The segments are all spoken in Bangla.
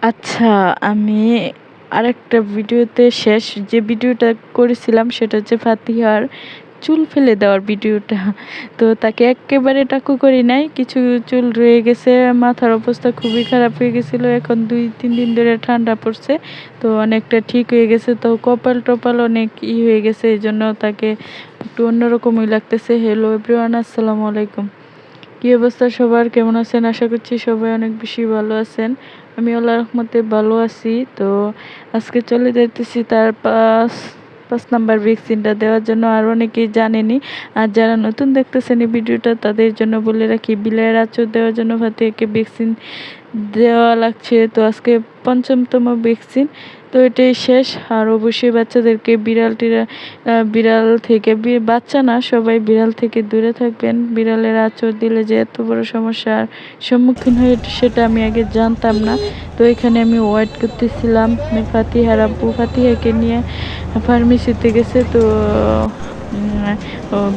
আচ্ছা, আমি আরেকটা ভিডিওতে শেষ যে ভিডিওটা করেছিলাম সেটা হচ্ছে ফাতিহার চুল ফেলে দেওয়ার ভিডিওটা। তো তাকে এক্কেবারে টাকু করি নাই, কিছু চুল রয়ে গেছে। মাথার অবস্থা খুবই খারাপ হয়ে গেছিলো। এখন 2-3 দিন ধরে ঠান্ডা পড়ছে, তো অনেকটা ঠিক হয়ে গেছে। তো কপাল টপাল অনেক হয়ে গেছে, এই জন্য তাকে একটু অন্যরকমই লাগতেছে। হ্যালো এভরিওয়ান, আসসালামু আলাইকুম। কি অবস্থা সবার, কেমন আছেন? আশা করছি সবাই অনেক বেশি ভালো আছেন। আমি আল্লাহর রহমতে ভালো আছি। তো আজকে চলে যাইতেছি তার 5 নাম্বার ভ্যাকসিনটা দেওয়ার জন্য। আর অনেকেই জানেনি, আর যারা নতুন দেখতেছেন এই ভিডিওটা তাদের জন্য বলে রাখি, বিলের আঁচড় দেওয়ার জন্য ফাতিহাকে ভ্যাকসিন দেওয়া লাগছে। তো আজকে 5ম ভ্যাকসিন, তো এটাই শেষ। আর অবশ্যই বাচ্চাদেরকে বিড়াল থেকে, বাচ্চা না সবাই বিড়াল থেকে দূরে থাকবেন। বিড়ালের আঁচড় দিলে যে এত বড় সমস্যার সম্মুখীন হয়ে সেটা আমি আগে জানতাম না। তো এখানে আমি ওয়েট করতেছিলাম ফাতিহার আব্বু ফাতিহাকে নিয়ে ফার্মেসিতে গেছে, তো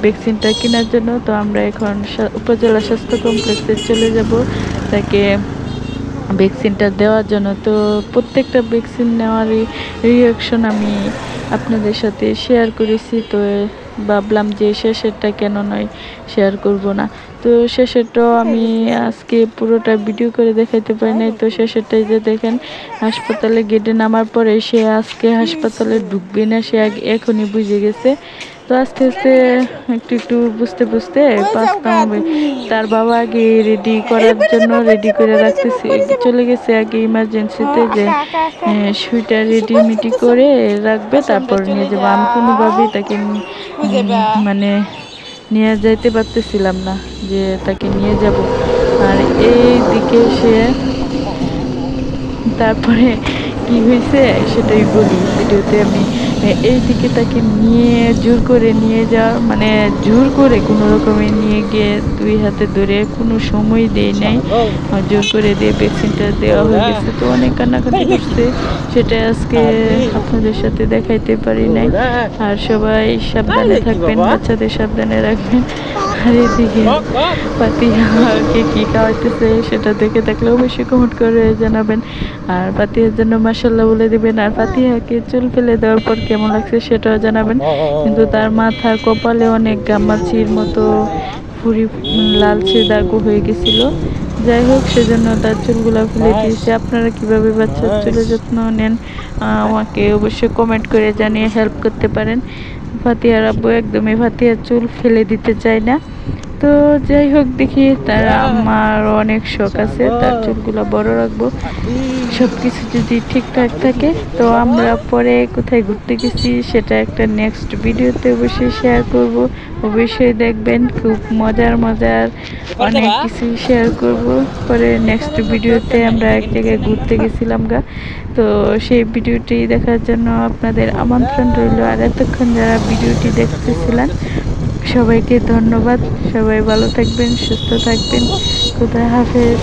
ভ্যাকসিনটা কেনার জন্য। তো আমরা এখন উপজেলা স্বাস্থ্য কমপ্লেক্সে চলে যাব তাকে ভ্যাকসিনটা দেওয়ার জন্য। তো প্রত্যেকটা ভ্যাকসিন নেওয়ারই রিয়াকশন আমি আপনাদের সাথে শেয়ার করেছি। তো ভাবলাম যে শেষেরটা কেন নয় শেয়ার করব না। তো শেষেরটাও আমি আজকে পুরোটা ভিডিও করে দেখাইতে পারি নাই। তো শেষেরটাই যে দেখেন, হাসপাতালে গেটে নামার পরে সে আজকে হাসপাতালে ঢুকবে না, সে এখনই বুঝে গেছে। তো আস্তে আস্তে একটু একটু বুঝতে বুঝতে 5 হবে। তার বাবা আগে রেডি করে রাখতেছে, চলে গেছে আগে ইমার্জেন্সিতে, যে সুইটা রেডি করে রাখবে, তারপর নিয়ে যাবো। আমি কোনোভাবেই তাকে মানে নিয়ে যাইতে পারতেছিলাম না, যে তাকে নিয়ে যাব। আর এই দিকে সে তারপরে কি হয়েছে সেটাই বলি ভিডিওতে। আমি এইদিকে তাকে নিয়ে জোর করে নিয়ে যাওয়ার, মানে জোর করে কোনো রকমে নিয়ে গিয়ে 2 হাতে ধরে, কোনো সময় দেই নাই, জোর করে দিয়ে ভ্যাকসিনটা দেওয়া হয়ে গেছে। তো অনেক কান্নাকাটি করছে, সেটা আজকে আপনাদের সাথে দেখাইতে পারি নাই। আর সবাই সাবধানে থাকবেন, বাচ্চাদের সাবধানে রাখবেন। আর এদিকে ফাতিহাকে কি খাওয়াইতেছে সেটা দেখে থাকলে অবশ্যই কমেন্ট করে জানাবেন। আর ফাতিহার জন্য মাশাআল্লাহ বলে দিবেন। আর ফাতিহাকে চুল ফেলে দেওয়ার পর কেমন লাগছে সেটাও জানাবেন। কিন্তু তার মাথা কপালে অনেক গামাচির মতো লালচে দাগও হয়ে গেছিল। যাই হোক, সেজন্য তার চুলগুলো ফেলে দিয়েছে। আপনারা কিভাবে বাচ্চার চুলের যত্ন নেন আমাকে অবশ্যই কমেন্ট করে জানিয়ে হেল্প করতে পারেন। ফাতিহার আব্বু একদমই ফাতিহার চুল ফেলে দিতে চায় না। তো যাই হোক, দেখি, তার আমার অনেক শখ আছে তার চুলগুলো বড় রাখবো। সব কিছু যদি ঠিকঠাক থাকে, তো আমরা পরে কোথায় ঘুরতে গেছি সেটা একটা নেক্সট ভিডিওতে অবশ্যই শেয়ার করব। অবশ্যই দেখবেন, খুব মজার মজার অনেক কিছু শেয়ার করব পরে নেক্সট ভিডিওতে। আমরা এক জায়গায় ঘুরতে গেছিলাম গা, তো সেই ভিডিওটি দেখার জন্য আপনাদের আমন্ত্রণ রইল। আর এতক্ষণ যারা ভিডিওটি দেখতেছিলেন সবাইকে ধন্যবাদ। সবাই ভালো থাকবেন, সুস্থ থাকবেন। খোদা হাফেজ।